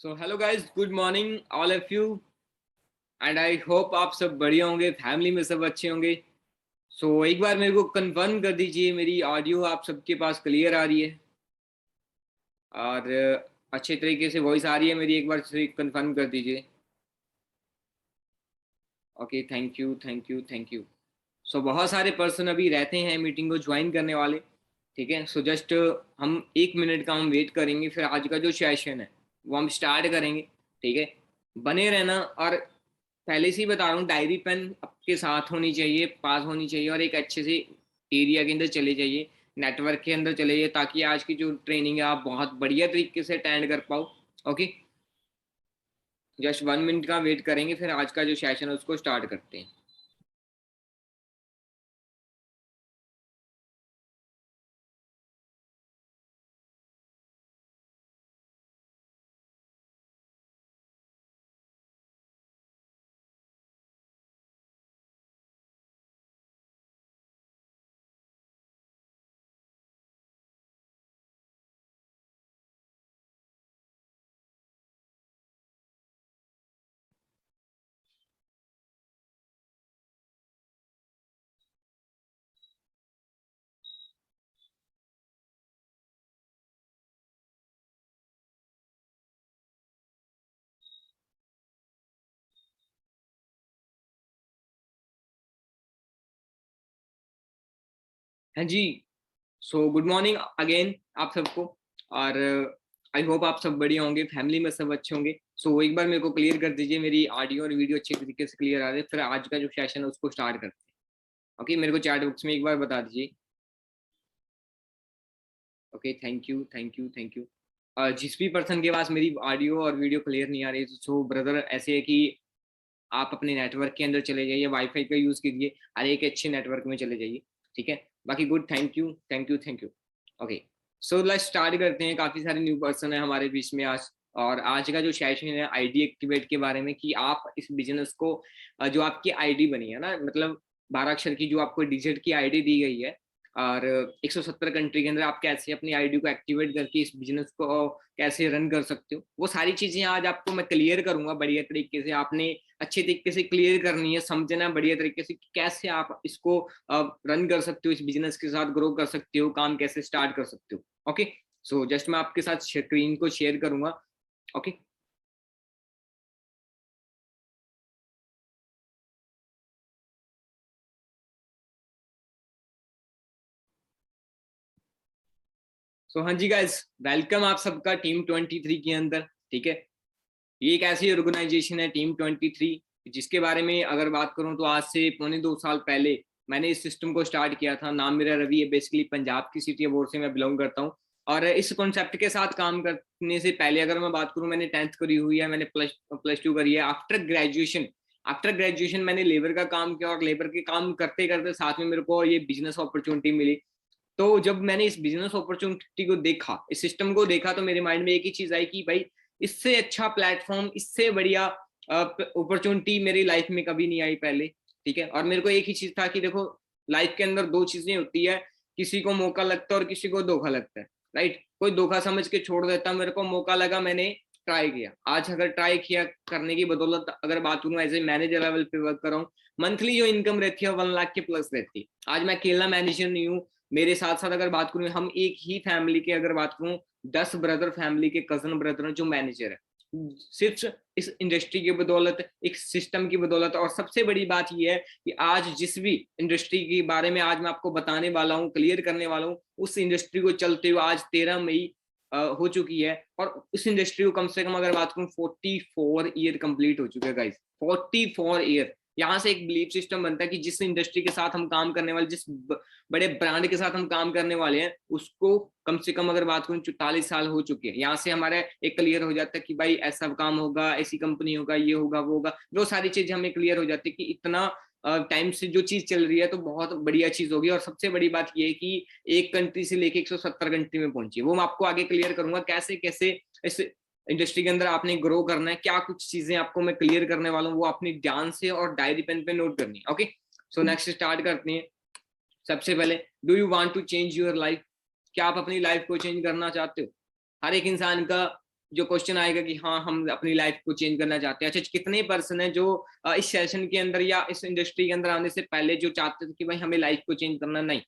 So hello guys, good morning all of you. And I hope आप सब बढ़िया होंगे, फैमिली में सब अच्छे होंगे। सो एक बार मेरे को कंफर्म कर दीजिए, मेरी ऑडियो आप सबके पास क्लियर आ रही है और अच्छे तरीके से वॉइस आ रही है मेरी। एक बार से कंफर्म कर दीजिए। Okay, thank you thank you thank you. So बहुत सारे पर्सन अभी रहते हैं मीटिंग को ज्वाइन करने वाले। ठीक है, सो जस्ट हम 1 मिनट का हम वेट करेंगे, फिर आज का जो सेशन है वो हम स्टार्ट करेंगे। ठीक है, बने रहना। और पहले से ही बता रहा हूँ, डायरी पेन आपके साथ होनी चाहिए, पास होनी चाहिए, और एक अच्छे से एरिया के अंदर चले जाइए, नेटवर्क के अंदर चले जाइए, ताकि आज की जो ट्रेनिंग है आप बहुत बढ़िया तरीके से अटेंड कर पाओ। ओके, जस्ट 1 मिनट का वेट करेंगे, फिर आज का जो सेशन है उसको स्टार्ट करते हैं। हाँ जी, सो गुड मॉर्निंग अगेन आप सबको। और आई होप आप सब बढ़िया होंगे, फैमिली में सब अच्छे होंगे। सो एक बार मेरे को क्लियर कर दीजिए, मेरी ऑडियो और वीडियो अच्छे तरीके से क्लियर आ रहे हैं, फिर आज का जो सेशन है उसको स्टार्ट करते हैं। ओके, मेरे को चैट बॉक्स में एक बार बता दीजिए। Okay, thank you thank you thank you. जिस भी पर्सन के पास मेरी ऑडियो और वीडियो क्लियर नहीं आ रही, सो ब्रदर ऐसे है कि आप अपने नेटवर्क के अंदर चले जाइए, वाईफाई का यूज कीजिए और एक अच्छे नेटवर्क में चले जाइए। ठीक है, बाकी good, thank you thank you thank you. Okay, so let's start करते हैं। काफी सारे न्यू पर्सन है हमारे बीच में आज। और आज का जो सेशन है आईडी एक्टिवेट के बारे में, कि आप इस बिजनेस को जो आपकी आईडी बनी है ना, मतलब 12 अक्षर की जो आपको डिजिट की आईडी दी गई है, और 170 कंट्री के अंदर आप कैसे अपनी आईडी को एक्टिवेट करके इस बिजनेस को कैसे रन कर सकते हो, वो सारी चीजें आज आपको मैं क्लियर करूंगा बढ़िया तरीके से। आपने अच्छे तरीके से क्लियर करनी है, समझना बढ़िया तरीके से कि कैसे आप इसको रन कर सकते हो, इस बिजनेस के साथ ग्रो कर सकते हो, काम कैसे स्टार्ट कर सकते हो। ओके, सो जस्ट मैं आपके साथ स्क्रीन को शेयर करूंगा। ओके, सो हाँ जी गाइस, वेलकम आप सबका टीम 23 के अंदर। ठीक है, ये एक ऐसी ऑर्गेनाइजेशन है टीम 23, जिसके बारे में अगर बात करूं तो आज से पौने 2 साल पहले मैंने इस सिस्टम को स्टार्ट किया था। नाम मेरा रवि है, बेसिकली पंजाब की सिटी बोर्ड से मैं बिलोंग करता हूं। और इस कॉन्सेप्ट के साथ काम करने से पहले अगर मैं बात करूं, मैंने 10th करी हुई है, मैंने प्लस टू करी है। आफ्टर ग्रेजुएशन मैंने लेबर का काम किया, और लेबर के काम करते करते साथ में मेरे को ये बिजनेस अपॉर्चुनिटी मिली। तो जब मैंने इस बिजनेस अपॉर्चुनिटी को देखा, इस सिस्टम को देखा, तो मेरे माइंड में एक ही चीज आई कि भाई इससे अच्छा प्लेटफॉर्म, इससे बढ़िया अपॉर्चुनिटी मेरी लाइफ में कभी नहीं आई पहले। ठीक है, और मेरे को एक ही चीज था कि देखो, लाइफ के अंदर दो चीजें होती है, किसी को मौका लगता है और किसी को धोखा लगता है। राइट, कोई धोखा समझ के छोड़ देता, मेरे को मौका लगा, मैंने ट्राई किया। आज अगर ट्राई किया करने की बदौलत अगर बात करूँ, एज ए मैनेजर लेवल पे वर्क कर रहा हूँ, मंथली जो इनकम रहती है 1 लाख के प्लस रहती है। आज मैं अकेला मैनेजर नहीं हूँ, मेरे साथ साथ अगर बात करूं, हम एक ही फैमिली के अगर बात करूं, 10 ब्रदर फैमिली के कजन ब्रदर जो मैनेजर है, सिर्फ इस इंडस्ट्री की बदौलत, एक सिस्टम की बदौलत। और सबसे बड़ी बात यह है कि आज जिस भी इंडस्ट्री के बारे में आज मैं आपको बताने वाला हूँ, क्लियर करने वाला हूँ, उस इंडस्ट्री को चलते हुए आज 13 मई हो चुकी है। और उस इंडस्ट्री को कम से कम अगर बात करूं, 44 ईयर कंप्लीट हो चुके हैं गाइस, 44 ईयर। यहाँ से एक बिलीफ सिस्टम बनता है कि जिस इंडस्ट्री के साथ हम काम करने वाले, जिस बड़े ब्रांड के साथ हम काम करने वाले हैं, उसको कम से कम अगर बात करूं 44 साल हो चुके हैं। यहाँ से हमारा एक क्लियर हो जाता है कि भाई ऐसा काम होगा, ऐसी कंपनी होगा, ये होगा वो होगा, वो सारी चीजें हमें क्लियर हो जाती है कि इतना टाइम से जो चीज चल रही है तो बहुत बढ़िया चीज होगी। और सबसे बड़ी बात ये है कि एक कंट्री से लेके 170 कंट्री में पहुंची है। वो मैं आपको आगे क्लियर करूंगा, कैसे कैसे इस इंडस्ट्री के अंदर आपने ग्रो करना है, क्या कुछ चीजें आपको मैं क्लियर करने वाला हूँ, वो अपनी ध्यान से और डायरी पेन पे नोट करनी है। ओके, सो नेक्स्ट स्टार्ट करते हैं। सबसे पहले, do you want to change your life? क्या आप अपनी लाइफ को चेंज करना चाहते हो? हर एक इंसान का जो क्वेश्चन आएगा कि हाँ हम अपनी लाइफ को चेंज करना चाहते हैं। अच्छा, कितने पर्सन है जो इस सेशन के अंदर या इस इंडस्ट्री के अंदर आने से पहले जो चाहते थे कि भाई हमें लाइफ को चेंज करना? नहीं।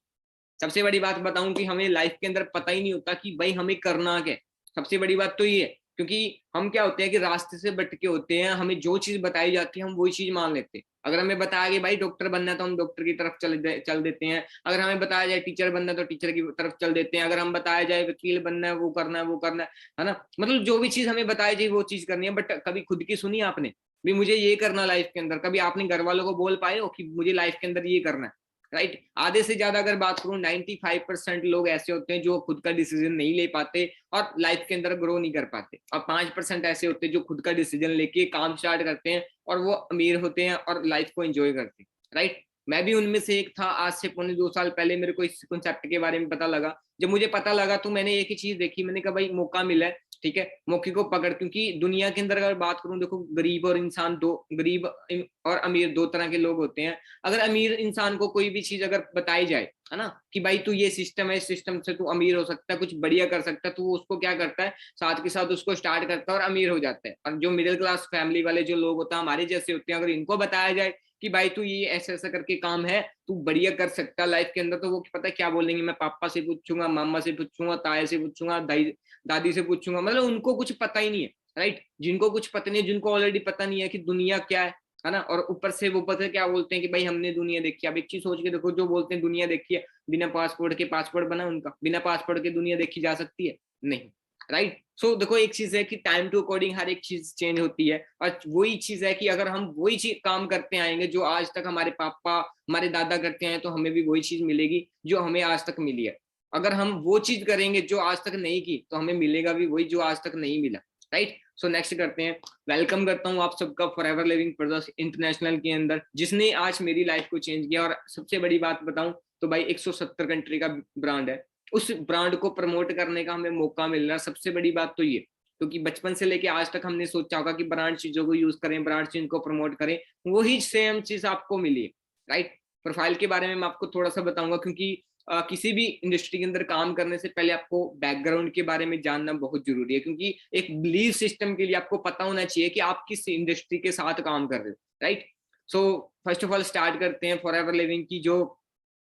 सबसे बड़ी बात बताऊं कि हमें लाइफ के अंदर पता ही नहीं होता कि भाई हमें करना क्या है। सबसे बड़ी बात तो ये है, क्योंकि हम क्या होते हैं कि रास्ते से भटके होते हैं, हमें जो चीज बताई जाती है हम वही चीज मान लेते हैं। अगर हमें बताया गया भाई डॉक्टर बनना है तो हम डॉक्टर की तरफ चल देते हैं। अगर हमें बताया जाए टीचर बनना है तो टीचर की तरफ चल देते हैं। अगर हम बताया जाए वकील बनना है, वो करना है, वो करना है ना। मतलब जो भी चीज हमें बताई जाए वो चीज करनी है। बट कभी खुद की सुनी आपने भी मुझे ये करना लाइफ के अंदर? कभी आपने घर वालों को बोल पाए हो कि मुझे लाइफ के अंदर ये करना है? राइट। आधे से ज्यादा अगर बात करूं 95% लोग ऐसे होते हैं जो खुद का डिसीजन नहीं ले पाते और लाइफ के अंदर ग्रो नहीं कर पाते, और 5% ऐसे होते हैं जो खुद का डिसीजन लेके काम स्टार्ट करते हैं और वो अमीर होते हैं और लाइफ को एंजॉय करते हैं। राइट। मैं भी उनमें से एक था। आज से 2.5 साल पहले मेरे को इस कॉन्सेप्ट के बारे में पता लगा। जब मुझे पता लगा तो मैंने एक ही चीज देखी, मैंने कहा भाई मौका मिला है, ठीक है, मौके को पकड़। क्योंकि दुनिया के अंदर अगर बात करूं, देखो गरीब और इंसान दो, गरीब और अमीर दो तरह के लोग होते हैं। अगर अमीर इंसान को कोई भी चीज अगर बताई जाए, है ना, कि भाई तू ये सिस्टम है, इस सिस्टम से तू अमीर हो सकता है, कुछ बढ़िया कर सकता है, तो वो उसको क्या करता है, साथ के साथ उसको स्टार्ट करता है और अमीर हो जाता है। और जो मिडिल क्लास फैमिली वाले जो लोग होते हैं, हमारे जैसे होते हैं, अगर इनको बताया जाए कि भाई तू ये ऐसा ऐसा करके काम है, तू बढ़िया कर सकता है लाइफ के अंदर, तो वो पता है क्या बोलेंगे? मैं पापा से पूछूंगा, मामा से पूछूंगा, ताया से पूछूंगा, दाई दादी से पूछूंगा। मतलब उनको कुछ पता ही नहीं है। राइट। जिनको कुछ पता नहीं है, जिनको ऑलरेडी पता नहीं है कि दुनिया क्या है ना। और ऊपर से वो पता है क्या बोलते हैं कि भाई हमने दुनिया देखी। अब एक चीज सोच के देखो, जो बोलते हैं दुनिया देखी है, बिना पासपोर्ट के पासपोर्ट बना उनका, बिना पासपोर्ट के दुनिया देखी जा सकती है? नहीं। राइट। सो देखो एक चीज है कि टाइम टू अकॉर्डिंग हर एक चीज चेंज होती है। और वही चीज है कि अगर हम वही चीज काम करते आएंगे जो आज तक हमारे पापा हमारे दादा करते हैं, तो हमें भी वही चीज मिलेगी जो हमें आज तक मिली है। अगर हम वो चीज करेंगे जो आज तक नहीं की, तो हमें मिलेगा भी वही जो आज तक नहीं मिला। राइट। सो नेक्स्ट करते हैं। वेलकम करता हूँ आप सबका फॉरएवर लिविंग प्रोजेक्ट इंटरनेशनल के अंदर, जिसने आज मेरी लाइफ को चेंज किया। और सबसे बड़ी बात बताऊं तो भाई 170 कंट्री का ब्रांड है। उस ब्रांड को प्रमोट करने का हमें मौका मिल रहा है। सबसे बड़ी बात तो ये, क्योंकि बचपन से लेके आज तक हमने सोचा होगा कि ब्रांड चीजों को यूज करें, ब्रांड चीज को प्रमोट करें, वही सेम चीज आपको मिली है। राइट। प्रोफाइल के बारे में मैं आपको थोड़ा सा बताऊंगा, क्योंकि किसी भी इंडस्ट्री के अंदर काम करने से पहले आपको बैकग्राउंड के बारे में जानना बहुत जरूरी है। क्योंकि एक बिलीव सिस्टम के लिए आपको पता होना चाहिए कि आप किस इंडस्ट्री के साथ काम कर रहे हो। Right. So first of all start करते हैं फॉरएवर लिविंग की जो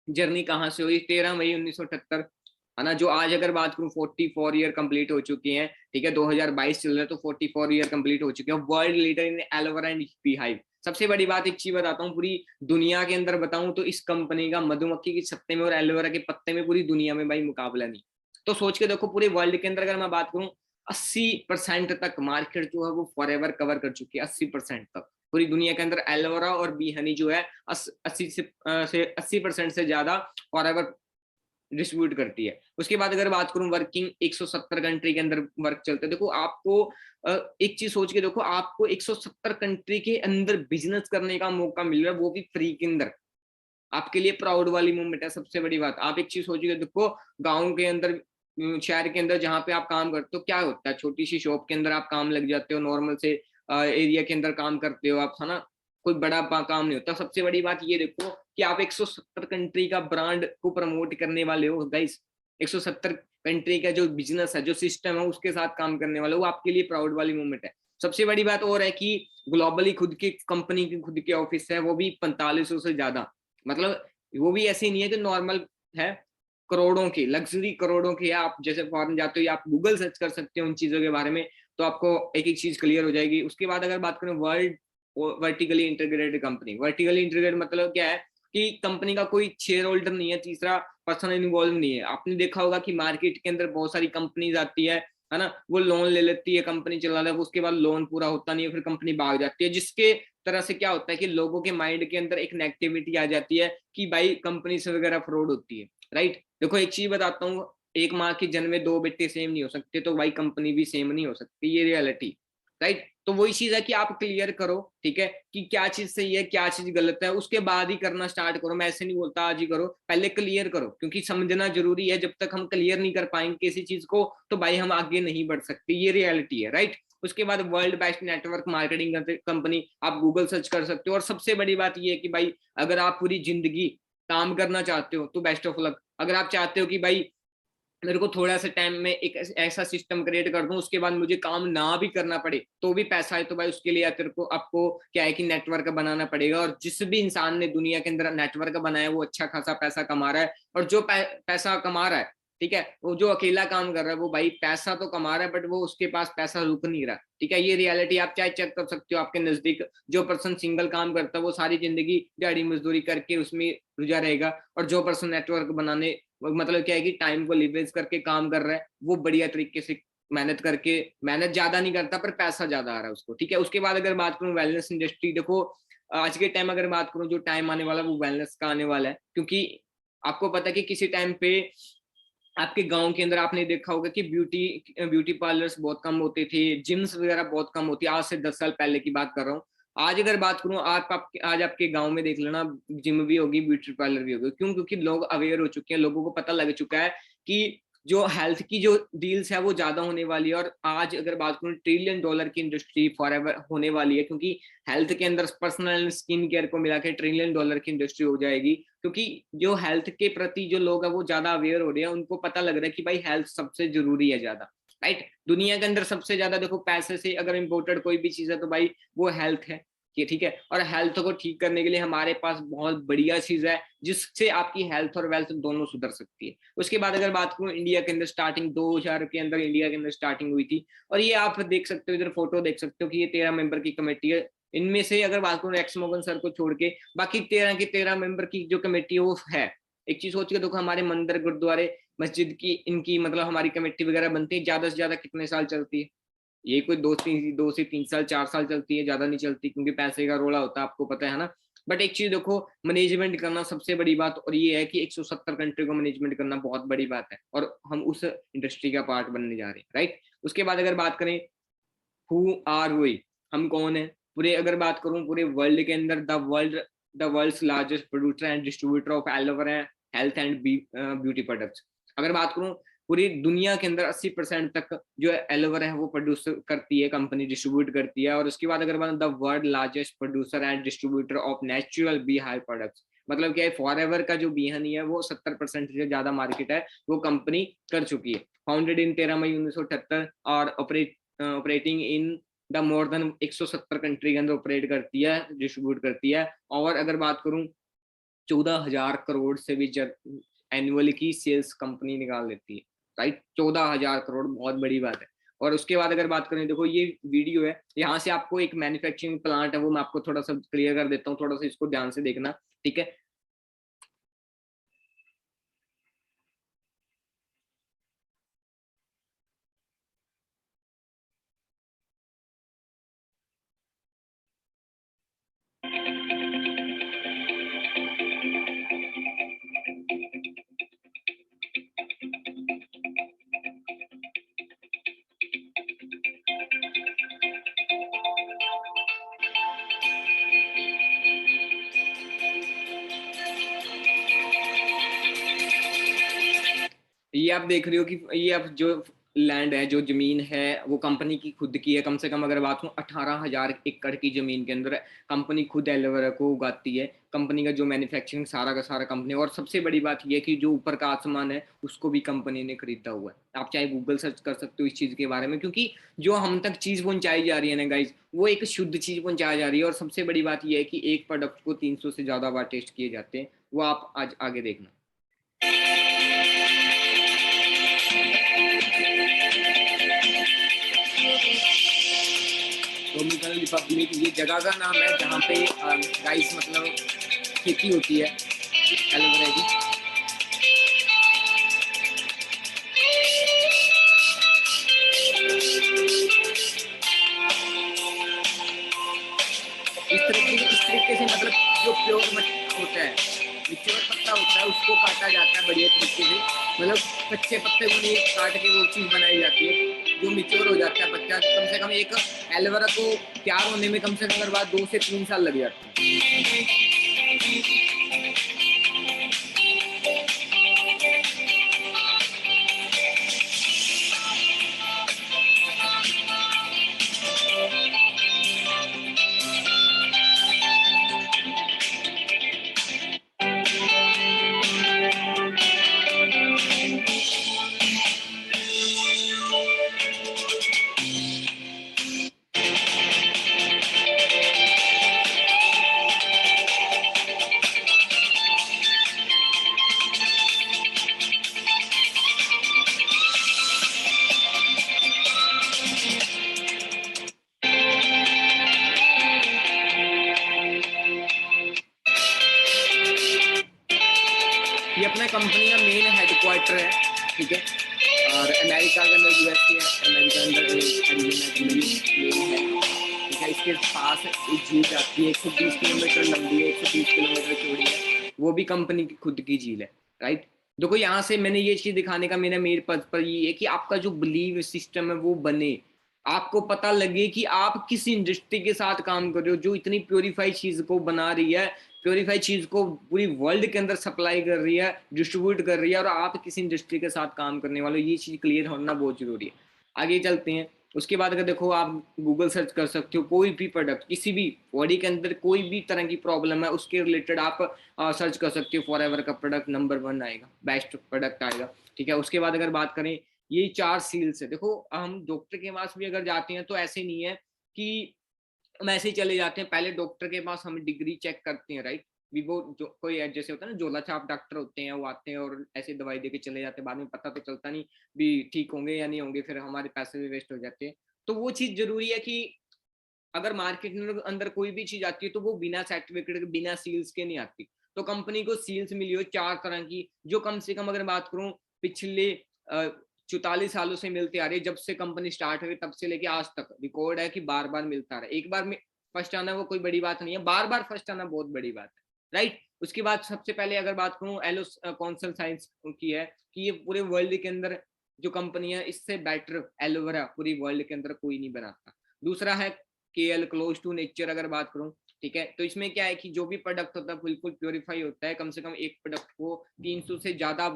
जर्नी कहाँ से हुई। 13 मई 1978, है ना। जो आज अगर बात करूं 44 ईयर कंप्लीट हो चुकी हैं, ठीक है, 2022 चल रहा है, तो 44 ईयर कंप्लीट हो चुके हैं। World leader in aloe vera and bee hive. सबसे बड़ी बात एक चीज बताता हूँ, पूरी दुनिया के अंदर बताऊं तो इस कंपनी का मधुमक्खी के छत्ते में और एलोवेरा के पत्ते में पूरी दुनिया में भाई मुकाबला नहीं। तो सोच के देखो, पूरे वर्ल्ड के अंदर अगर मैं बात करूं 80% तक मार्केट जो है वो फॉरएवर कवर कर चुकी है। 80% तक पूरी दुनिया के अंदर एलोवेरा और बी हनी जो है 80% से ज्यादा फॉरएवर डिस्ट्रीब्यूट करती है। उसके बाद अगर बात करूं वर्किंग, 170 कंट्री के अंदर वर्क चलते हैं। देखो आपको एक चीज सोच के देखो, आपको 170 कंट्री के अंदर बिजनेस करने का मौका मिल रहा है, वो भी फ्री के अंदर। आपके लिए प्राउड वाली मूवमेंट है। सबसे बड़ी बात आप एक चीज सोचिए, देखो गाँव के अंदर, शहर के अंदर जहाँ पे आप काम करते हो, क्या होता है, छोटी सी शॉप के अंदर आप काम लग जाते हो, नॉर्मल से एरिया के अंदर काम करते हो आप, है ना, कोई बड़ा काम नहीं होता। सबसे बड़ी बात ये देखो कि आप 170 कंट्री का ब्रांड को प्रमोट करने वाले हो गाइस। 170 कंट्री का जो बिजनेस है, जो सिस्टम है, उसके साथ काम करने वाले हो, वो आपके लिए प्राउड वाली मूवमेंट है। सबसे बड़ी बात और है कि ग्लोबली खुद की कंपनी की खुद के ऑफिस है, वो भी 4500 से ज्यादा। मतलब वो भी ऐसे नहीं है कि नॉर्मल है, करोड़ों की लग्जरी, करोड़ों की है। आप जैसे फॉरेन जाते हो, आप गूगल सर्च कर सकते हो उन चीजों के बारे में, तो आपको एक एक चीज क्लियर हो जाएगी। उसके बाद अगर बात करें world vertically integrated company, vertically integrated मतलब क्या है कि कंपनी का कोई शेयर होल्डर नहीं है, तीसरा पर्सन इन्वॉल्व नहीं है। आपने देखा होगा कि मार्केट के अंदर बहुत सारी कंपनीज आती है ना, वो लोन ले लेती है कंपनी चला रहा है, उसके बाद लोन पूरा होता नहीं है, फिर कंपनी भाग जाती है, जिसके तरह से क्या होता है कि लोगों के माइंड के अंदर एक नेगेटिविटी आ जाती है कि भाई कंपनी से वगैरह फ्रॉड होती है। राइट। देखो एक चीज बताता हूँ, एक माँ की जन्म में दो बेटे सेम नहीं हो सकते, तो भाई कंपनी भी सेम नहीं हो सकती, ये रियलिटी। राइट। तो वही चीज है कि आप क्लियर करो, ठीक है, कि क्या चीज सही है क्या चीज गलत है, उसके बाद ही करना स्टार्ट करो। मैं ऐसे नहीं बोलता आज ही करो, पहले क्लियर करो, क्योंकि समझना जरूरी है। जब तक हम क्लियर नहीं कर पाएंगे किसी चीज को, तो भाई हम आगे नहीं बढ़ सकते, ये रियलिटी है। राइट। उसके बाद world best network marketing company, आप गूगल सर्च कर सकते हो। और सबसे बड़ी बात ये है कि भाई अगर आप पूरी जिंदगी काम करना चाहते हो तो बेस्ट ऑफ लक। अगर आप चाहते हो कि भाई मेरे को थोड़ा सा टाइम में एक ऐसा सिस्टम क्रिएट कर दूं, उसके बाद मुझे काम ना भी करना पड़े तो भी पैसा है, तो भाई उसके लिए तेरे को आपको क्या है कि नेटवर्क बनाना पड़ेगा। और जिस भी इंसान ने दुनिया के अंदर नेटवर्क बनाया वो अच्छा खासा पैसा कमा रहा है। और जो पैसा कमा रहा है, ठीक है, वो जो अकेला काम कर रहा है वो भाई पैसा तो कमा रहा है, बट वो उसके पास पैसा रुक नहीं रहा। ठीक है, ये रियलिटी आप चाहे चेक कर सकते हो आपके नजदीक। जो पर्सन सिंगल काम करता है वो सारी जिंदगी दिहाड़ी मजदूरी करके उसमें रुझा रहेगा, और जो पर्सन नेटवर्क बनाने मतलब क्या है कि टाइम को लिवरेज करके काम कर रहा है, वो बढ़िया तरीके से मेहनत करके, मेहनत ज्यादा नहीं करता पर पैसा ज्यादा आ रहा है उसको। ठीक है, उसके बाद अगर बात करूं वेलनेस इंडस्ट्री, देखो आज के टाइम अगर बात करूं, जो टाइम आने वाला है वो वेलनेस का आने वाला है। क्योंकि आपको पता है कि किसी टाइम पे आपके गांव के अंदर आपने देखा होगा कि ब्यूटी ब्यूटी पार्लर्स बहुत कम होते थे, जिम्स वगैरह बहुत कम होती है। आज से 10 साल पहले की बात कर रहा हूँ। आज अगर बात करूं, आज आपके गांव में देख लेना, जिम भी होगी, ब्यूटी पार्लर भी होगी। क्यों? क्योंकि लोग अवेयर हो चुके हैं, लोगों को पता लग चुका है कि जो हेल्थ की जो डील्स है वो ज्यादा होने वाली है। और आज अगर बात करूं, $1 ट्रिलियन की इंडस्ट्री फॉर एवर होने वाली है, क्योंकि हेल्थ के अंदर पर्सनल स्किन केयर को मिला के $1 ट्रिलियन की इंडस्ट्री हो जाएगी। क्योंकि जो हेल्थ के प्रति जो लोग है वो ज्यादा अवेयर हो रहे हैं, उनको पता लग रहा है कि भाई हेल्थ सबसे जरूरी है ज्यादा। राइट, दुनिया के अंदर सबसे ज्यादा देखो पैसे से अगर इम्पोर्टेड कोई भी चीज है तो भाई वो हेल्थ है। ये ठीक है, और हेल्थ को ठीक करने के लिए हमारे पास बहुत बढ़िया चीज है जिससे आपकी हेल्थ और वेल्थ दोनों सुधर सकती है। उसके बाद अगर बात करूं, इंडिया के अंदर स्टार्टिंग 2000 के अंदर इंडिया के अंदर स्टार्टिंग हुई थी। और ये आप देख सकते हो, इधर फोटो देख सकते हो कि ये 13 मेंबर की कमेटी है। इनमें से अगर बात करूं एक्स मोगन सर को छोड़ के, बाकी 13 के 13 मेंबर की जो कमेटी है वो है। एक चीज सोच के देखो, हमारे मंदिर गुरुद्वारे मस्जिद की इनकी मतलब हमारी कमेटी वगैरह बनती है, ज्यादा से ज्यादा कितने साल चलती है? ये कोई 2 से 3 साल 4 साल चलती है, ज्यादा नहीं चलती, क्योंकि पैसे का रोला होता है, आपको पता है ना। बट एक चीज देखो, मैनेजमेंट करना सबसे बड़ी बात, और ये है कि 170 कंट्री को मैनेजमेंट करना बहुत बड़ी बात है, और हम उस इंडस्ट्री का पार्ट बनने जा रहे हैं। राइट, उसके बाद अगर बात करें हु आर वी, हम कौन है पूरे, अगर बात करूं पूरे वर्ल्ड के अंदर, the world's largest producer and distributor of aloe vera health and beauty products. अगर बात करूं पूरी दुनिया के अंदर 80% तक जो एलोवेरा है वो प्रोड्यूस करती है कंपनी, डिस्ट्रीब्यूट करती है। और उसके बाद अगर बात the world largest producer and distributor of natural bee hive products, मतलब क्या है, फॉर एवर का जो बी हनी है वो 70% से ज्यादा मार्केट है वो कंपनी कर चुकी है। फाउंडेड इन 13 मई 1978, और operating in the more than 170 country के अंदर ऑपरेट करती है, डिस्ट्रीब्यूट करती है। और अगर बात करूं, 14,000 करोड़ से भी एनुअल की सेल्स कंपनी निकाल लेती है। राइट, 14,000 करोड़ बहुत बड़ी बात है। और उसके बाद अगर बात करें, देखो ये वीडियो है, यहाँ से आपको एक मैन्युफैक्चरिंग प्लांट है वो मैं आपको थोड़ा सा क्लियर कर देता हूँ, थोड़ा सा इसको ध्यान से देखना। ठीक है, ये आप देख रहे हो कि ये अब जो लैंड है, जो जमीन है, वो कंपनी की खुद की है। कम से कम अगर बात हो 18,000 एकड़ की जमीन के अंदर कंपनी खुद एलोवेरा को उगाती है। कंपनी का जो मैन्युफैक्चरिंग सारा का सारा कंपनी, और सबसे बड़ी बात यह है कि जो ऊपर का आसमान है उसको भी कंपनी ने खरीदा हुआ है। आप चाहे गूगल सर्च कर सकते हो इस चीज के बारे में, क्योंकि जो हम तक चीज पहुंचाई जा रही है ना गाइज, वो एक शुद्ध चीज पहुंचाई जा रही है। और सबसे बड़ी बात यह है कि एक प्रोडक्ट को 300 से ज्यादा बार टेस्ट किए जाते हैं। वो आप आज आगे देखना। डोमिनिकन रिपब्लिक ये जगह का नाम है जहाँ पे राइस मतलब खेती होती है एलोवेरा की। इस तरीके से मतलब जो प्योर होता है, मिच्योर पत्ता होता है, उसको काटा जाता है बढ़िया तरीके से। मतलब कच्चे पत्ते को नहीं काट के वो चीज बनाई जाती है। जो मिच्योर हो जाता है पत्ता, कम से कम एक एलोवेरा को तैयार होने में कम से कम बाद 2 से 3 साल लग जाते हैं। कंपनी का मेन हेडक्वार्टर है, ठीक है, और अमेरिका के अंदर यूएसए है, अमेरिका के अंदर ठीक है। इसके पास एक झील जाती है 120 किलोमीटर लंबी है, 120 किलोमीटर चौड़ी है, वो भी कंपनी की खुद की झील है, राइट। देखो यहाँ से मैंने ये चीज दिखाने का मेरे पद पर ये है कि आपका जो बिलीव सिस्टम है वो बने, आपको पता लगे कि आप किस इंडस्ट्री के साथ काम कर रहे हो जो इतनी प्योरीफाई चीज को बना रही है, प्योरीफाई चीज को पूरी वर्ल्ड के अंदर सप्लाई कर रही है, डिस्ट्रीब्यूट कर रही है, और आप किस इंडस्ट्री के साथ काम करने वाले हो, ये चीज क्लियर होना बहुत जरूरी है। आगे चलते हैं। उसके बाद अगर देखो आप गूगल सर्च कर सकते हो, कोई भी प्रोडक्ट, किसी भी बॉडी के अंदर कोई भी तरह की प्रॉब्लम है उसके रिलेटेड आप सर्च कर सकते हो, फॉरएवर का प्रोडक्ट नंबर 1 आएगा, बेस्ट प्रोडक्ट आएगा, ठीक है। उसके बाद अगर बात करें, ये 4 सील्स है। देखो हम डॉक्टर के पास भी अगर जाते हैं तो ऐसे नहीं है कि हम ऐसे ही चले जाते हैं, पहले डॉक्टर के पास हम डिग्री चेक करते हैं, राइट। भी वो जो कोई जैसे होता है ना, झोला छाप डॉक्टर होते हैं, वो आते हैं और ऐसे दवाई देके चले जाते हैं, बाद में पता तो चलता नहीं भी ठीक होंगे या नहीं होंगे, फिर हमारे पैसे भी वेस्ट हो जाते हैं। तो वो चीज जरूरी है कि अगर मार्केट के अंदर कोई भी चीज आती है तो वो बिना सर्टिफिकेट के, बिना सील्स के नहीं आती। तो कंपनी को सील्स मिली हो 4 तरह की, जो कम से कम अगर बात करूं पिछले 44 सालों से मिलती आ रही है, जब से कंपनी स्टार्ट हुई तब से लेके आज तक रिकॉर्ड है कि बार बार मिलता रहा। एक बार में फर्स्ट आना वो कोई बड़ी बात नहीं है, बार बार फर्स्ट आना बहुत बड़ी बात है, राइट। उसके बाद सबसे पहले अगर बात करूं एलो कौंसल साइंस की है कि ये पूरे वर्ल्ड के अंदर जो कंपनी है इससे बेटर एलोवेरा पूरी वर्ल्ड के अंदर कोई नहीं बनाता। दूसरा है केएल क्लोज टू नेचर, अगर बात करूं, ठीक है। तो इसमें क्या है कि जो भी प्रोडक्ट होता है बिल्कुल प्योरीफाई होता है, कम से कम एक प्रोडक्ट को 300 से ज्यादा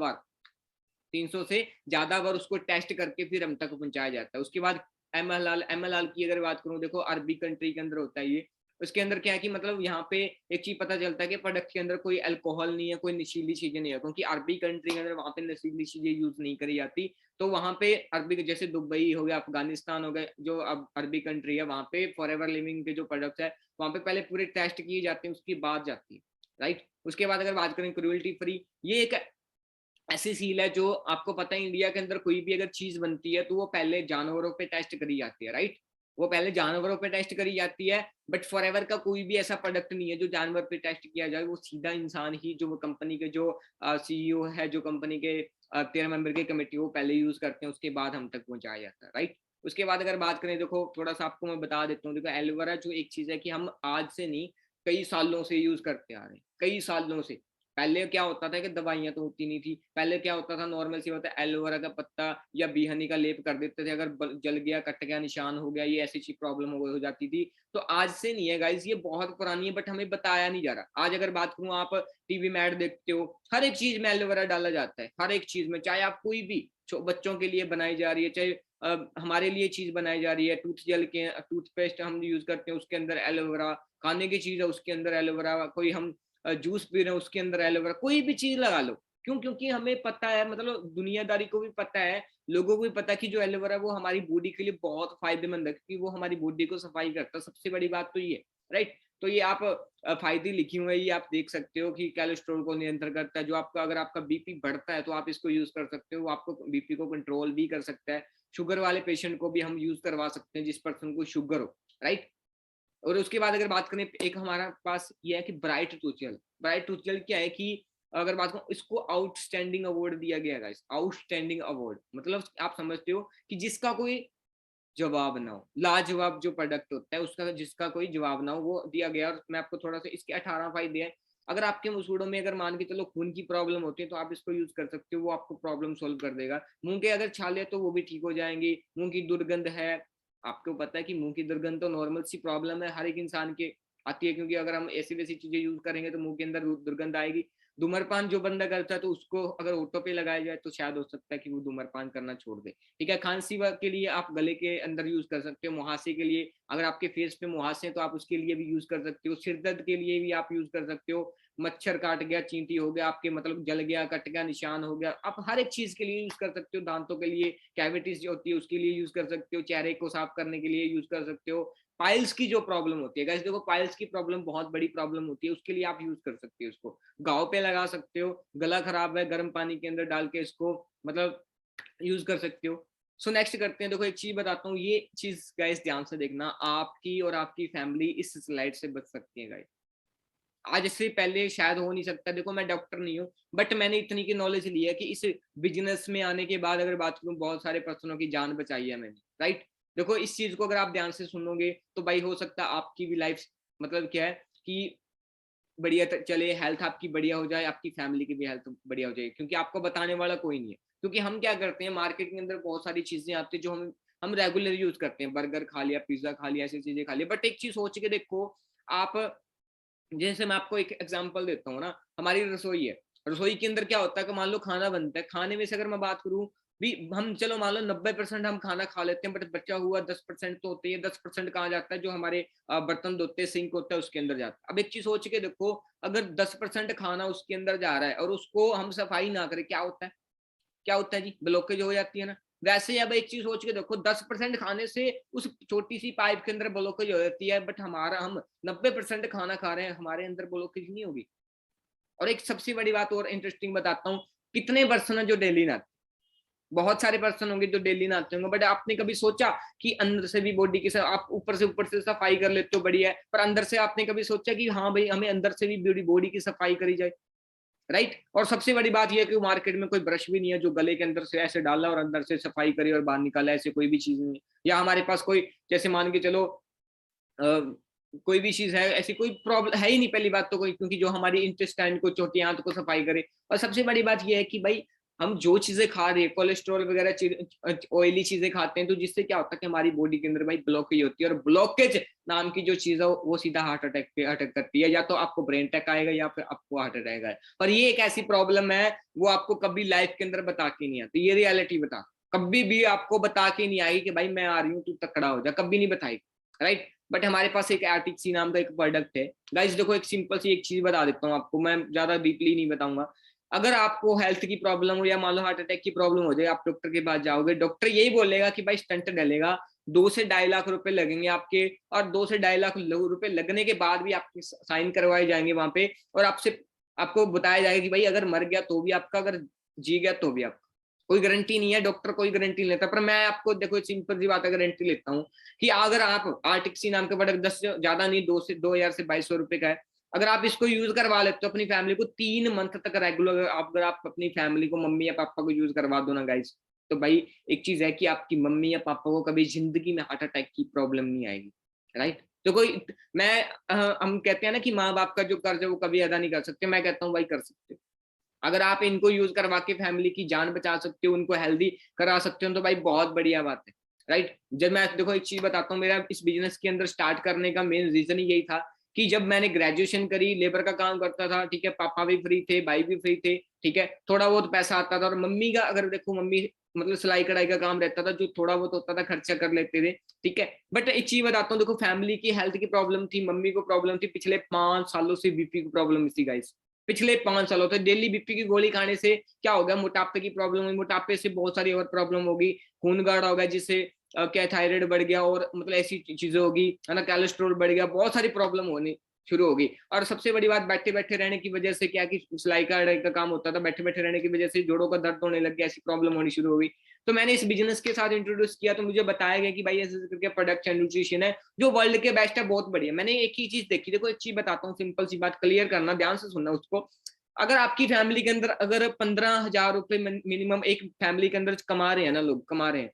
बार उसको टेस्ट करके फिर हम तक पहुंचाया जाता है। उसके बाद एमएलआर की अगर बात करूं, देखो अरबी कंट्री के अंदर होता है ये। उसके अंदर क्या है कि मतलब यहाँ पे एक चीज पता चलता है कि प्रोडक्ट के अंदर कोई अल्कोहल नहीं है, कोई नशीली चीजें नहीं है, क्योंकि अरबी कंट्री के अंदर वहां पे नशीली चीजें यूज नहीं करी जाती। तो वहां पे अरबी, जैसे दुबई हो गया, अफगानिस्तान हो गया, जो अब अरबी कंट्री है, वहां पे फॉरएवर लिविंग के जो प्रोडक्ट्स है वहां पे पहले पूरे टेस्ट किए जाते हैं, उसके बाद जाती है, राइट। उसके बाद अगर बात करें क्रुएल्टी फ्री, ये एक ऐसी सील है जो आपको पता है इंडिया के अंदर कोई भी अगर चीज बनती है तो वो पहले जानवरों पे टेस्ट करी जाती है, राइट। वो पहले जानवरों पे टेस्ट करी जाती है, बट फॉरएवर का कोई भी ऐसा प्रोडक्ट नहीं है जो जानवर पे टेस्ट किया जाए, वो सीधा इंसान ही, जो कंपनी के जो सीईओ है, जो कंपनी के 13 मेंबर की कमेटी, वो पहले यूज करते हैं, उसके बाद हम तक पहुंचाया जाता है, राइट। उसके बाद अगर बात करें, देखो थोड़ा सा आपको मैं बता देता हूँ, देखो एलोवेरा जो एक चीज है कि हम आज से नहीं कई सालों से यूज करते आ रहे हैं, कई सालों से। पहले क्या होता था कि दवाइयां तो होती नहीं थी, पहले क्या होता था, नॉर्मल सी होता है, एलोवेरा का पत्ता या बीहनी का लेप कर देते थे, अगर जल गया, कट गया, निशान हो गया, ये ऐसी चीज प्रॉब्लम हो जाती थी। तो आज से नहीं है गाइस, ये बहुत पुरानी है, बट हमें बताया नहीं जा रहा। आज अगर बात करूं, आप टीवी में ऐड देखते हो, हर एक चीज में एलोवेरा डाला जाता है, हर एक चीज में, चाहे आप कोई भी बच्चों के लिए बनाई जा रही है, चाहे हमारे लिए चीज बनाई जा रही है, टूथ जेल के, टूथपेस्ट हम यूज करते हैं उसके अंदर एलोवेरा, खाने की चीज है उसके अंदर एलोवेरा, कोई हम जूस पी रहे हैं उसके अंदर एलोवेरा, कोई भी चीज लगा लो। क्यों? क्योंकि हमें पता है, मतलब दुनियादारी को भी पता है, लोगों को भी पता है कि जो एलोवेरा वो हमारी बॉडी के लिए बहुत फायदेमंद है, क्योंकि वो हमारी बॉडी को सफाई करता है, सबसे बड़ी बात तो ये, राइट। तो ये आप फायदे लिखी हुई है, ये आप देख सकते हो कि कोलेस्ट्रॉल को नियंत्रण करता है, जो आपका अगर आपका बीपी बढ़ता है तो आप इसको यूज कर सकते हो, आपको बीपी को कंट्रोल भी कर सकता है। शुगर वाले पेशेंट को भी हम यूज करवा सकते हैं, जिस पर्सन को शुगर हो, राइट। और उसके बाद अगर बात करें, एक हमारा पास ये है कि ब्राइट टूथजेल। ब्राइट टूथजेल क्या है कि अगर बात करूं, इसको आउटस्टैंडिंग अवार्ड दिया गया है, आउटस्टैंडिंग अवार्ड, मतलब आप समझते हो कि जिसका कोई जवाब ना हो, लाजवाब जो प्रोडक्ट होता है उसका जिसका कोई जवाब ना हो, वो दिया गया। और मैं आपको थोड़ा सा इसके 18 फायदे हैं। अगर आपके मसूड़ों में अगर मान के चलो खून की प्रॉब्लम होती है तो आप इसको यूज कर सकते हो, वो आपको प्रॉब्लम सोल्व कर देगा। मुंह के अगर छाले तो वो भी ठीक हो जाएंगी। मुंह की दुर्गंध है, आपको पता है कि मुंह की दुर्गंध तो नॉर्मल सी प्रॉब्लम है, हर एक इंसान के आती है, क्योंकि अगर हम ऐसी वैसी चीजें यूज करेंगे तो मुंह के अंदर दुर्गंध आएगी। धूम्रपान जो बंदा करता है तो उसको अगर ऑटो पे लगाया जाए तो शायद हो सकता है कि वो धूम्रपान करना छोड़ दे, ठीक है। खांसी के लिए आप गले के अंदर यूज कर सकते हो। मुहासे के लिए, अगर आपके फेस पे मुहासे हैं तो आप उसके लिए भी यूज कर सकते हो। सिर दर्द के लिए भी आप यूज कर सकते हो। मच्छर काट गया, चींटी हो गया आपके, मतलब जल गया, कट गया, निशान हो गया, आप हर एक चीज के लिए यूज कर सकते हो। दांतों के लिए, कैविटीज जो होती है उसके लिए यूज कर सकते हो। चेहरे को साफ करने के लिए यूज कर सकते हो। पाइल्स की जो प्रॉब्लम होती है गाइस, देखो पाइल्स की प्रॉब्लम बहुत बड़ी प्रॉब्लम होती है, उसके लिए आप यूज कर सकते हो इसको। गाँव पे लगा सकते हो। गला खराब है, गर्म पानी के अंदर डाल के इसको मतलब यूज कर सकते हो। सो नेक्स्ट करते हैं। देखो एक चीज बताता हूँ, ये चीज गाइस ध्यान से देखना, आपकी और आपकी फैमिली इस स्लाइड से बच सकती है गाइस। आज से पहले शायद हो नहीं सकता। देखो मैं डॉक्टर नहीं हूँ, बट मैंने इतनी की नॉलेज ली है कि इस बिजनेस में आने के बाद अगर बात करूँ, बहुत सारे पर्सनों की जान बचाई है मैंने, राइट। देखो इस चीज को अगर आप ध्यान से सुनोगे तो भाई हो सकता है आपकी भी लाइफ मतलब क्या है कि बढ़िया चले, हेल्थ आपकी बढ़िया हो जाए, आपकी फैमिली की भी हेल्थ बढ़िया हो जाए, क्योंकि आपको बताने वाला कोई नहीं है। क्योंकि हम क्या करते हैं, मार्केट के अंदर बहुत सारी चीजें आती है जो हम रेगुलर यूज करते हैं, बर्गर खा लिया, पिज्जा खा लिया, ऐसी चीजें खा लिया। बट एक चीज सोच के देखो आप, जैसे मैं आपको एक एग्जांपल देता हूँ ना, हमारी रसोई है, रसोई के अंदर क्या होता है कि मान लो खाना बनता है, खाने में से अगर मैं बात करूँ भी, हम चलो मान लो 90% हम खाना खा लेते हैं, बट बचा हुआ 10% तो होते है। 10% कहाँ जाता है, जो हमारे बर्तन धोते हैं, सिंक होता है, उसके अंदर जाता है। अब एक चीज सोच के देखो, अगर 10% खाना उसके अंदर जा रहा है और उसको हम सफाई ना करें, क्या होता है, क्या होता है जी, ब्लॉकेज हो जाती है ना। वैसे अब एक चीज सोच के देखो, 10% खाने से उस छोटी सी पाइप के अंदर ब्लॉकेज हो जाती है, बट हमारा हम 90% खाना खा रहे हैं, हमारे अंदर ब्लॉकेज नहीं होगी। और एक सबसे बड़ी बात और इंटरेस्टिंग बताता हूँ, कितने पर्सन है जो डेली नहाते, बहुत सारे पर्सन होंगे जो डेली नहाते होंगे, बट आपने कभी सोचा कि अंदर से भी बॉडी के साथ आप ऊपर से सफाई कर लेते हो, बढ़िया है, पर अंदर से आपने कभी सोचा कि हाँ भाई हमें अंदर से भी बॉडी की सफाई करी जाए, राइट। और सबसे बड़ी बात यह है कि मार्केट में कोई ब्रश भी नहीं है जो गले के अंदर से ऐसे डाला और अंदर से सफाई करे और बाहर निकाला, ऐसे कोई भी चीज नहीं है। या हमारे पास कोई, जैसे मान के चलो कोई भी चीज है, ऐसी कोई प्रॉब्लम है ही नहीं, पहली बात तो कोई, क्योंकि जो हमारी इंटेस्टाइन को, छोटी आंत को सफाई करे। और सबसे बड़ी बात यह है कि भाई हम जो चीजें खा रहे हैं, कोलेस्ट्रॉल वगैरह ऑयली चीजें खाते हैं, तो जिससे क्या होता है कि हमारी बॉडी के अंदर भाई ब्लॉकेज होती है, और ब्लॉकेज नाम की जो चीज है वो सीधा हार्ट अटैक पे अटैक करती है, या तो आपको ब्रेन अटैक आएगा या फिर आपको हार्ट अटैक आएगा। और ये एक ऐसी प्रॉब्लम है, वो आपको कभी लाइफ के अंदर बता के नहीं आती, ये रियलिटी बता, कभी भी आपको बता के नहीं आएगी कि भाई मैं आ रही हूँ, तू तकड़ा हो जा, कभी नहीं बताएगी, राइट। बट हमारे पास एक आर्टिक्सी नाम का एक प्रोडक्ट है गाइस। देखो एक सिंपल सी एक चीज बता देता हूँ आपको, मैं ज्यादा डीपली नहीं बताऊंगा। अगर आपको हेल्थ की प्रॉब्लम हो या मान लो हार्ट अटैक की प्रॉब्लम हो जाए, आप डॉक्टर के पास जाओगे, डॉक्टर यही बोलेगा कि भाई स्टंट डलेगा, 2 से 2.5 लाख रुपए लगेंगे आपके, और 2 से 2.5 लाख रुपए लगने के बाद भी आपके साइन करवाए जाएंगे वहां पे, और आपसे आपको बताया जाएगा कि भाई अगर मर गया तो भी आपका, अगर जी गया तो भी आपका। कोई गारंटी नहीं है, डॉक्टर कोई गारंटी नहीं लेता, पर मैं आपको देखो सिंपल सी बात है, गारंटी लेता हूँ कि अगर आप आर्टिक्सी नाम के प्रोडक्ट 10 से ज्यादा नहीं, 2 से 2200 रुपए का है, अगर आप इसको यूज करवा लेते हो अपनी फैमिली को 3 मंथ तक रेगुलर, अगर आप अपनी फैमिली को, मम्मी या पापा को यूज करवा दो ना गाइस, तो भाई एक चीज है कि आपकी मम्मी या पापा को कभी जिंदगी में हार्ट अटैक की प्रॉब्लम नहीं आएगी, राइट। तो कोई, मैं हम कहते हैं ना कि माँ बाप का जो कर्ज है वो कभी अदा नहीं कर सकते, मैं कहता हूँ भाई कर सकते हो। अगर आप इनको यूज करवा के फैमिली की जान बचा सकते हो, उनको हेल्दी करा सकते हो, तो भाई बहुत बढ़िया बात है, राइट। जब मैं देखो एक चीज बताता हूँ, मेरा इस बिजनेस के अंदर स्टार्ट करने का मेन रीजन ही यही था कि जब मैंने ग्रेजुएशन करी, लेबर का काम करता था, ठीक है, पापा भी फ्री थे, भाई भी फ्री थे, ठीक है, थोड़ा बहुत पैसा आता था, और मम्मी का अगर देखो, मम्मी मतलब सिलाई कढ़ाई का काम रहता था, जो थोड़ा बहुत होता था खर्चा कर लेते थे, ठीक है। बट एक चीज बताता हूँ, देखो फैमिली की हेल्थ की प्रॉब्लम थी, मम्मी को प्रॉब्लम थी, पिछले 5 सालों से बीपी की प्रॉब्लम थी गाइस, पिछले 5 सालों से डेली बीपी की गोली खाने से क्या हो गया, मोटापे की प्रॉब्लम हुई, मोटापे से बहुत सारी और प्रॉब्लम होगी, खून गाढ़ा हो गया, जिससे क्या थायराइड बढ़ गया, और मतलब ऐसी चीजें होगी, है ना, कोलेस्ट्रॉल बढ़ गया, बहुत सारी प्रॉब्लम होनी शुरू होगी। और सबसे बड़ी बात, बैठे बैठे रहने की वजह से क्या कि सिलाई का काम होता था, बैठे बैठे रहने की वजह से जोड़ों का दर्द होने लग गया, ऐसी प्रॉब्लम होनी शुरू हो गई। तो मैंने इस बिजनेस के साथ इंट्रोड्यूस किया, तो मुझे बताया गया कि भाई ऐसे करके प्रोडक्ट है, न्यूट्रिशन है, जो वर्ल्ड के बेस्ट है, बहुत बढ़िया। मैंने एक ही चीज देखी, देखो एक चीज बताता हूँ, सिंपल सी बात क्लियर करना, ध्यान से सुनना उसको। अगर आपकी फैमिली के अंदर अगर 15,000 रुपए मिनिमम एक फैमिली के अंदर कमा रहे हैं ना, लोग कमा रहे हैं,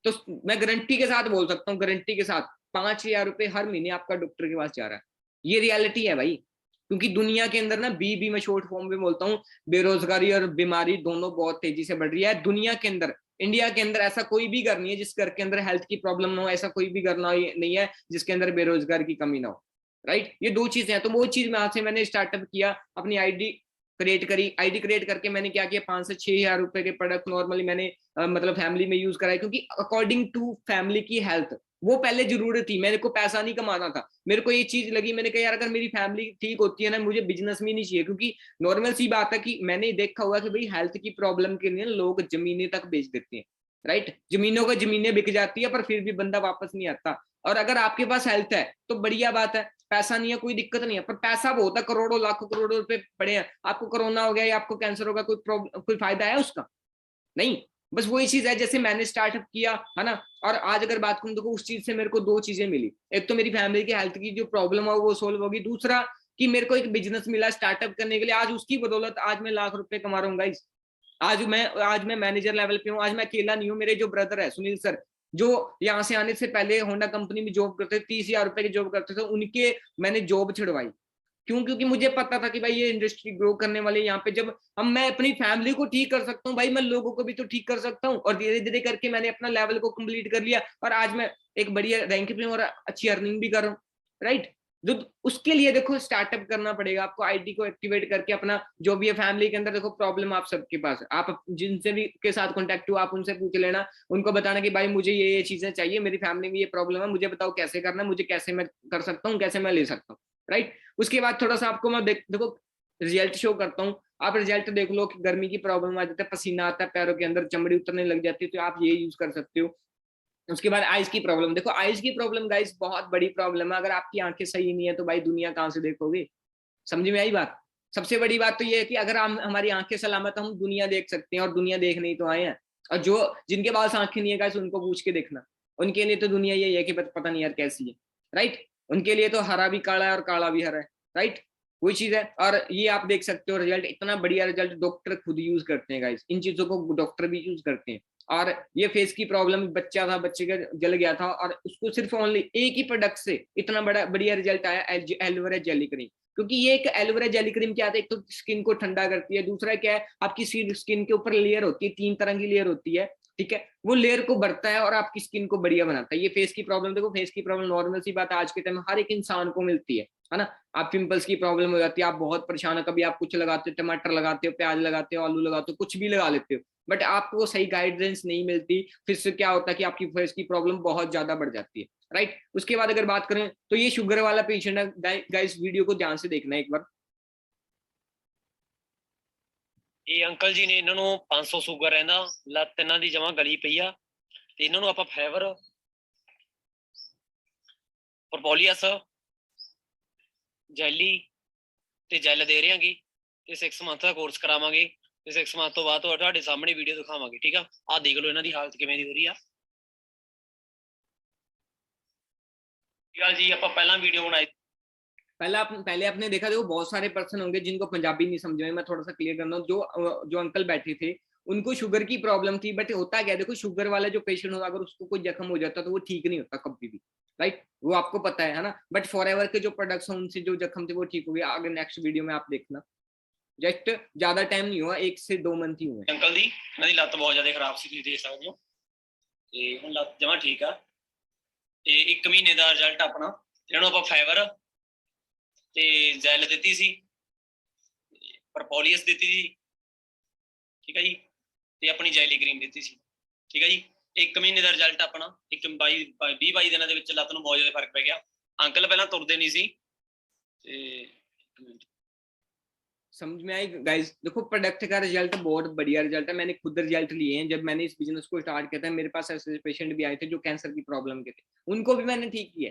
तो मैं गारंटी के साथ बोल सकता हूँ, गारंटी के साथ 5,000 रुपए हर महीने आपका डॉक्टर के पास जा रहा है। ये रियलिटी है भाई, क्योंकि दुनिया के अंदर ना, बी मैं शॉर्ट फॉर्म में बोलता हूँ, बेरोजगारी और बीमारी दोनों बहुत तेजी से बढ़ रही है दुनिया के अंदर। इंडिया के अंदर ऐसा कोई भी घर नहीं है जिस घर के अंदर हेल्थ की प्रॉब्लम ना हो, ऐसा कोई भी घर ना नहीं है जिसके अंदर बेरोजगार की कमी ना हो, राइट। ये दो चीजें हैं, तो वो चीज में से मैंने स्टार्टअप किया, अपनी आईडी क्रिएट करी, आईडी क्रिएट करके मैंने क्या किया, 5 से 6 हजार रुपए के प्रोडक्ट नॉर्मली मैंने मतलब फैमिली में यूज कराए, क्योंकि अकॉर्डिंग टू फैमिली की हेल्थ वो पहले जरूरत थी, मेरे को पैसा नहीं कमाना था, मेरे को ये चीज लगी, मैंने कहा यार अगर मेरी फैमिली ठीक होती है ना, मुझे बिजनेस में नहीं चाहिए, क्योंकि नॉर्मल सी बात है कि मैंने देखा हुआ कि भाई हेल्थ की प्रॉब्लम के लिए लोग जमीनें तक बेच देते हैं, राइट। जमीनों को जमीनें बिक जाती है, पर फिर भी बंदा वापस नहीं आता। और अगर आपके पास हेल्थ है तो बढ़िया बात है, पैसा नहीं है कोई दिक्कत नहीं है, पर पैसा बहुत है, करोड़ों लाखों करोड़ों रुपए पड़े हैं, आपको कोरोना हो गया या आपको कैंसर होगा, कोई फायदा है उसका, नहीं। बस वही चीज है, जैसे मैंने स्टार्टअप किया है ना, और आज अगर बात करूं तो उस चीज से मेरे को 2 चीजें मिली, एक तो मेरी फैमिली की हेल्थ की जो प्रॉब्लम है वो सोल्व होगी, दूसरा कि मेरे को एक बिजनेस मिला स्टार्टअप करने के लिए, आज उसकी बदौलत आज मैं लाख रुपए कमा रहा हूँ गाइस। आज मैं मैनेजर लेवल पे हूँ। आज मैं अकेला नहीं हूँ, मेरे जो ब्रदर है सुनील सर, जो यहाँ से आने से पहले होंडा कंपनी में जॉब करते थे, 30,000 रुपए की जॉब करते थे, उनके मैंने जॉब छुड़वाई। क्यों? क्योंकि मुझे पता था कि भाई ये इंडस्ट्री ग्रो करने वाली है। यहाँ पे जब हम मैं अपनी फैमिली को ठीक कर सकता हूँ भाई, मैं लोगों को भी तो ठीक कर सकता हूँ। और धीरे धीरे करके मैंने अपना लेवल को कंप्लीट कर लिया, और आज मैं एक बढ़िया रैंक पे हूँ और अच्छी अर्निंग भी कर रहा हूँ, राइट। जो उसके लिए देखो स्टार्टअप करना पड़ेगा आपको, आईटी को एक्टिवेट करके अपना जो भी है फैमिली के अंदर, देखो प्रॉब्लम आप सबके पास है, आप जिनसे भी के साथ कॉन्टेक्ट हो आप उनसे पूछ लेना, उनको बताना कि भाई मुझे ये चीजें चाहिए, मेरी फैमिली में ये प्रॉब्लम है, मुझे बताओ कैसे करना है, मुझे कैसे मैं कर सकता हूँ, कैसे मैं ले सकता हूँ, राइट। उसके बाद थोड़ा सा आपको मैं देखो रिजल्ट शो करता हूँ। आप रिजल्ट देख लो कि गर्मी की प्रॉब्लम आ जाता है, पसीना आता है पैरों के अंदर, चमड़ी उतरने लग जाती है, तो आप ये यूज कर सकते हो। उसके बाद आइज की प्रॉब्लम, देखो आइज की प्रॉब्लम गाइस बहुत बड़ी प्रॉब्लम है। अगर आपकी आंखें सही नहीं है तो भाई दुनिया कहाँ से देखोगे? समझ में आई बात? सबसे बड़ी बात तो ये है कि अगर हम हमारी आंखें सलामत है, हम दुनिया देख सकते हैं, और दुनिया देखने ही तो आए हैं। और जो जिनके पास आंखें नहीं है गाइस, उनको पूछ के देखना, उनके लिए तो दुनिया यही है कि पता नहीं यार कैसी है, राइट। उनके लिए तो हरा भी काला है और काला भी हरा है, राइट। वही चीज है। और ये आप देख सकते हो रिजल्ट, इतना बढ़िया रिजल्ट डॉक्टर खुद यूज करते हैं गाइस, इन चीजों को डॉक्टर भी यूज करते हैं। और ये फेस की प्रॉब्लम, बच्चा था, बच्चे का जल गया था, और उसको सिर्फ ओनली एक ही प्रोडक्ट से इतना बड़ा बढ़िया रिजल्ट आया, एलोवेरा जेली क्रीम। क्योंकि ये एक एलोवेरा जेली क्रीम क्या आता है, एक तो स्किन को ठंडा करती है, दूसरा क्या है आपकी स्किन के ऊपर लेयर होती है, 3 तरह की लेयर होती है, ठीक है, वो लेयर को बढ़ता है और आपकी स्किन को बढ़िया बनाता है। ये फेस की प्रॉब्लम, देखो फेस की प्रॉब्लम नॉर्मल सी बात है, आज के टाइम में हर एक इंसान को मिलती है ना। आप पिंपल्स की प्रॉब्लम हो जाती है, आप बहुत परेशान हो, कभी आप कुछ लगाते हो, टमाटर लगाते हो, प्याज लगाते हो, आलू लगाते हो, कुछ भी लगा लेते हो, बट आपको सही गाइडेंस नहीं मिलती, फिर से क्या होता है कि आपकी फेस की प्रॉब्लम बहुत ज्यादा बढ़ जाती है, राइट। उसके बाद अगर बात करें तो ये शुगर वाला पेशेंट है गाइस, वीडियो को ध्यान से देखना एक बार। ਇਹ ਅੰਕਲ ਜੀ ਨੇ, ਇਹਨਾਂ ਨੂੰ 500 ਸ਼ੂਗਰ ਰਹਿੰਦਾ, ਲੱਤ ਇਹਨਾਂ ਦੀ ਜਮਾਂ ਗਲੀ ਪਈ ਆ, ਤੇ ਇਹਨਾਂ ਨੂੰ ਆਪਾਂ ਫਾਈਬਰ, ਪ੍ਰੋਪੋਲੀਅਸ, ਜੈਲੀ ਤੇ ਜੈਲ ਦੇ ਰਹੇ ਹਾਂਗੇ, ਤੇ 6 ਮੰਥ ਦਾ ਕੋਰਸ ਕਰਾਵਾਂਗੇ, ਤੇ 6 ਮੰਥ ਤੋਂ ਬਾਅਦ ਤੁਹਾਡੇ ਸਾਹਮਣੇ ਵੀਡੀਓ ਦਿਖਾਵਾਂਗੇ, ਠੀਕ ਆ। ਆਹ ਦੇਖ ਲਓ ਇਹਨਾਂ ਦੀ ਹਾਲਤ ਕਿਵੇਂ ਦੀ ਹੋ ਰਹੀ ਆ। ਠੀਕ ਆ ਜੀ, ਆਪਾਂ ਪਹਿਲਾਂ ਵੀਡੀਓ ਬਣਾਈ, पहले आपने देखा, देखो बहुत सारे पर्सन होंगे जिनको पंजाबी नहीं समझ में, मैं थोड़ा सा क्लियर करना हूँ। जो अंकल बैठे थे उनको शुगर की प्रॉब्लम थी, बट होता क्या, देखो शुगर वाला जो पेशेंट होगा अगर उसको कोई जख्म हो जाता तो वो ठीक नहीं होता कभी भी, राइट, वो आपको पता है ना। बट फॉर एवर के जो प्रोडक्ट्स हैं उनसे जो जख्म थे वो ठीक हो गया। आगे नेक्स्ट वीडियो में आप देखना, जस्ट ज्यादा टाइम नहीं हुआ, 1 से 2 मंथ ही हुए। ਅੰਕਲ ਦੀ ਇਹਨਾਂ ਦੀ ਲੱਤ ਬਹੁਤ ਜ਼ਿਆਦਾ ਖਰਾਬ ਸੀ, ਤੁਸੀਂ ਦੇਖ ਸਕਦੇ ਹੋ, ਤੇ ਹੁਣ ਲੱਤ ਜਮਾਂ ਠੀਕ ਆ। ਤੇ 1 ਮਹੀਨੇ ਦਾ ਰਿਜ਼ਲਟ ਆਪਣਾ, ਇਹਨਾਂ ਨੂੰ ਆਪਾਂ ਫਾਈਬਰ ਤੇ ਜੈਲ ਦਿੱਤੀ ਸੀ, ਪ੍ਰੋਪੋਲੀਅਸ ਦਿੱਤੀ ਸੀ, ਠੀਕ ਹੈ ਜੀ, ਤੇ ਆਪਣੀ ਜੈਲੀ ਕਰੀਮ ਦਿੱਤੀ ਸੀ, ਠੀਕ ਹੈ ਜੀ। 1 ਮਹੀਨੇ ਦਾ ਰਿਜ਼ਲਟ ਆਪਣਾ 20-22 ਦਿਨਾਂ ਦੇ ਵਿੱਚ ਲੱਤ ਨੂੰ ਬਹੁਤ ਜ਼ਿਆਦਾ ਫਰਕ ਪੈ ਗਿਆ। ਅੰਕਲ ਪਹਿਲਾਂ ਤੁਰਦੇ ਨਹੀਂ ਸੀ, ਤੇ समझ में आई गाइस? देखो प्रोडक्ट का रिजल्ट बहुत बढ़िया रिजल्ट है, मैंने खुद रिजल्ट लिए हैं। जब मैंने इस बिजनेस को स्टार्ट किया था मेरे पास ऐसे पेशेंट भी आए थे जो कैंसर की प्रॉब्लम के थे, उनको भी मैंने ठीक किया।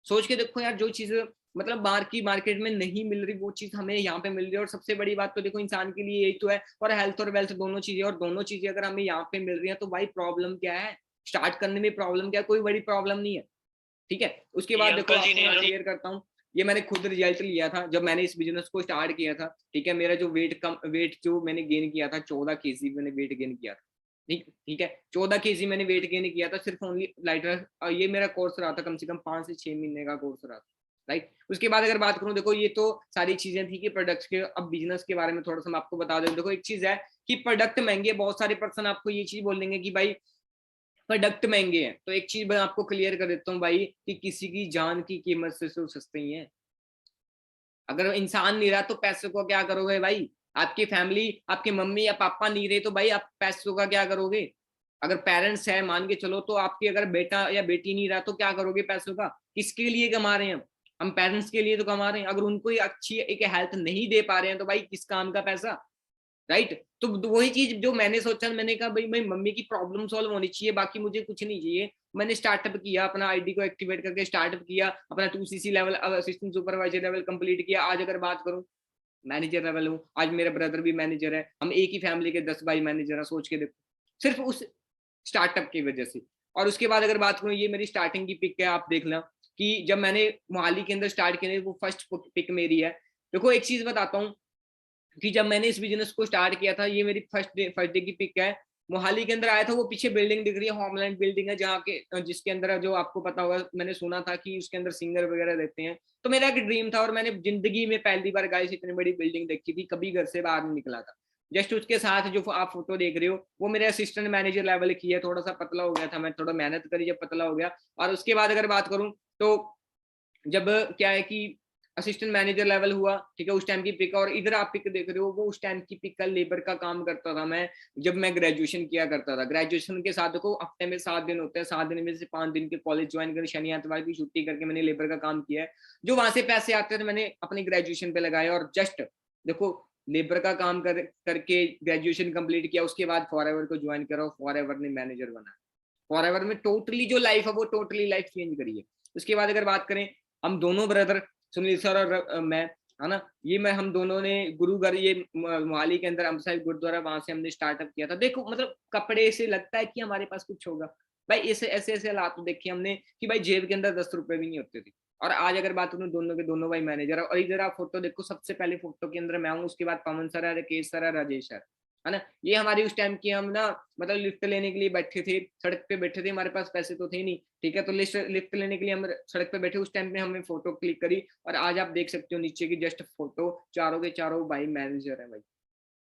सोच के देखो यार, जो चीज मतलब बाहर की मार्केट में नहीं मिल रही वो चीज हमें यहाँ पे मिल रही है। और सबसे बड़ी बात तो देखो इंसान के लिए यही तो है, और हेल्थ और वेल्थ दोनों चीजें, और दोनों चीजें अगर हमें यहाँ पे मिल रही है तो भाई प्रॉब्लम क्या है? स्टार्ट करने में प्रॉब्लम क्या है? कोई बड़ी प्रॉब्लम नहीं है, ठीक है। उसके बाद देखो आपको मैं क्लियर करता हूँ, ये मैंने खुद रिजल्ट लिया था जब मैंने इस बिजनेस को स्टार्ट किया था, ठीक है। मेरा जो वेट जो मैंने गेन किया था 14 केजी मैंने वेट गेन किया था, ठीक है। 14 केजी मैंने वेट गेन किया था सिर्फ ओनली लाइटर। ये मेरा कोर्स रहा था कम से कम 5 से 6 महीने का कोर्स रहा था, राइट। उसके बाद अगर बात करूं, देखो ये तो सारी चीजें थी कि प्रोडक्ट्स के। अब बिजनेस के बारे में थोड़ा सा मैं आपको बता दूं। देखो एक चीज है कि प्रोडक्ट महंगे, बहुत सारे पर्सन आपको ये चीज बोल देंगे कि भाई प्रोडक्ट महंगे हैं, तो एक चीज मैं आपको क्लियर कर देता हूँ भाई, कि किसी की जान की कीमत से तो सस्ते ही है। अगर इंसान नहीं रहा तो पैसों को क्या करोगे भाई? आपकी फैमिली, आपके मम्मी या पापा नहीं रहे तो भाई आप पैसों का क्या करोगे? अगर पेरेंट्स है मान के चलो, तो आपकी अगर बेटा या बेटी नहीं रहा तो क्या करोगे पैसों का? किसके लिए कमा रहे हैं हम पेरेंट्स के लिए तो कमा रहे हैं। अगर उनको अच्छी एक हेल्थ नहीं दे पा रहे हैं तो भाई किस काम का पैसा, राइट। तो वही चीज जो मैंने सोचा, मैंने कहा भाई मेरी मम्मी की प्रॉब्लम सॉल्व होनी चाहिए, बाकी मुझे कुछ नहीं चाहिए। मैंने स्टार्टअप किया, अपना आईडी को एक्टिवेट करके स्टार्टअप किया, अपना 2cc level assistant supervisor level complete किया। आज अगर बात करूं मैनेजर लेवल हूँ, आज मेरा ब्रदर भी मैनेजर है, हम एक ही फैमिली के 10 भाई मैनेजर हैं। सोच के देखो, सिर्फ उस स्टार्टअप की वजह से। और उसके बाद अगर बात करूं, ये मेरी स्टार्टिंग की पिक है, आप देख लें कि जब मैंने मोहाली के अंदर स्टार्ट किया, वो फर्स्ट पिक मेरी है। देखो एक चीज बताता हूँ कि जब मैंने इस बिजनेस को स्टार्ट किया था, ये मेरी फर्स्ट डे की पिक है। मोहाली के अंदर आया था, वो पीछे बिल्डिंग दिख रही है, होमलैंड बिल्डिंग है, जहाँ के जिसके अंदर, जो आपको पता होगा, मैंने सुना था कि उसके अंदर सिंगर वगैरह रहते हैं। तो मेरा एक ड्रीम था, और मैंने जिंदगी में पहली बार गाइस इतनी बड़ी बिल्डिंग देखी थी, कभी घर से बाहर नहीं निकला था। जस्ट उसके साथ जो आप फोटो देख रहे हो, वो मेरे असिस्टेंट मैनेजर लेवल की है। थोड़ा सा पतला हो गया था मैं, थोड़ा मेहनत करी, जब पतला हो गया। और उसके बाद अगर बात करूं तो जब क्या है कि असिस्टेंट मैनेजर लेवल हुआ, ठीक है, उस टाइम की पिक। और इधर आप पिक देख रहे हो, वो उस टाइम की पिक का लेबर का काम करता था मैं, जब मैं ग्रेजुएशन किया करता था। ग्रेजुएशन के साथ देखो, हफ्ते में 7 दिन होते हैं, 7 दिन में से 5 दिन के कॉलेज ज्वाइन कर, शनि एतवार की छुट्टी करके मैंने लेबर का काम किया है। जो वहां से पैसे आते थे मैंने अपनी ग्रेजुएशन पे लगाए। और जस्ट देखो, लेबर का काम करके ग्रेजुएशन कंप्लीट किया, उसके बाद फॉरएवर को ज्वाइन करा, फॉरएवर ने मैनेजर बना। फॉरएवर में टोटली जो लाइफ है, वो टोटली लाइफ चेंज करी है। उसके बाद अगर बात करें, हम दोनों ब्रदर, सुनील सर और मैं, है ना, ये मैं हम दोनों ने गुरुगर, ये मोहाली के अंदर अमसाहिब गुरुद्वारा, वहां से हमने स्टार्टअप किया था। देखो मतलब कपड़े से लगता है कि हमारे पास कुछ होगा भाई, ऐसे ऐसे ऐसे हालात तो देखे हमने कि भाई जेब के अंदर 10 रुपए भी नहीं होते थे। और आज अगर बात करूं, दोनों के दोनों भाई मैनेजर है। और इधर आप फोटो देखो, सबसे पहले फोटो के अंदर मैं हूँ, उसके बाद पवन सर है, राकेश सर है, राजेश सर, है ना। ये हमारी उस टाइम की, हम ना मतलब लिफ्ट लेने के लिए बैठे थे, सड़क पे बैठे थे, हमारे पास पैसे तो थे नहीं, ठीक है, तो लिफ्ट लेने के लिए हम सड़क पे बैठे, उस टाइम पे हमने फोटो क्लिक करी। और आज आप देख सकते हो नीचे की जस्ट फोटो, चारों के चारों भाई मैनेजर है भाई।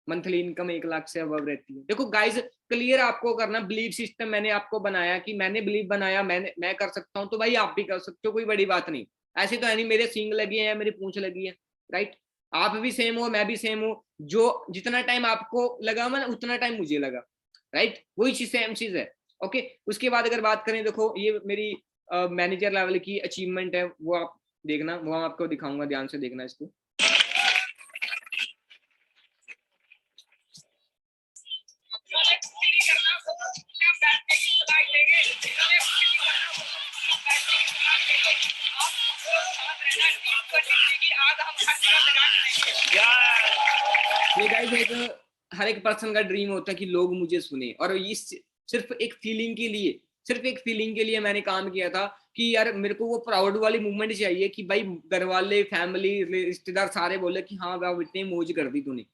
मंथली इनकम 1 लाख से अबव रहती है। देखो गाइज, क्लियर आपको करना, बिलीव सिस्टम मैंने आपको बनाया कि मैंने बिलीव बनाया, मैं कर सकता हूँ, तो भाई आप भी कर सकते हो, कोई बड़ी बात नहीं। ऐसे तो है नहीं मेरे सींग लगी है या मेरी पूंछ लगी है, राइट। आप भी सेम हो, मैं भी सेम हूँ। जो जितना टाइम आपको लगा मैं, उतना टाइम मुझे लगा, राइट, वही चीज सेम चीज है। ओके, उसके बाद अगर बात करें, देखो ये मेरी मैनेजर लेवल की अचीवमेंट है, वो आप देखना, वो आपको दिखाऊंगा, ध्यान से देखना इसको। ये गाइस एक हर एक पर्सन का ड्रीम होता है कि लोग मुझे सुने, और इस सिर्फ एक फीलिंग के लिए, सिर्फ एक फीलिंग के लिए मैंने काम किया था कि यार मेरे को वो प्राउड वाली मूवमेंट चाहिए कि भाई घर वाले, फैमिली, रिश्तेदार सारे बोले कि हाँ वाह इतनी मौज कर दी तूने।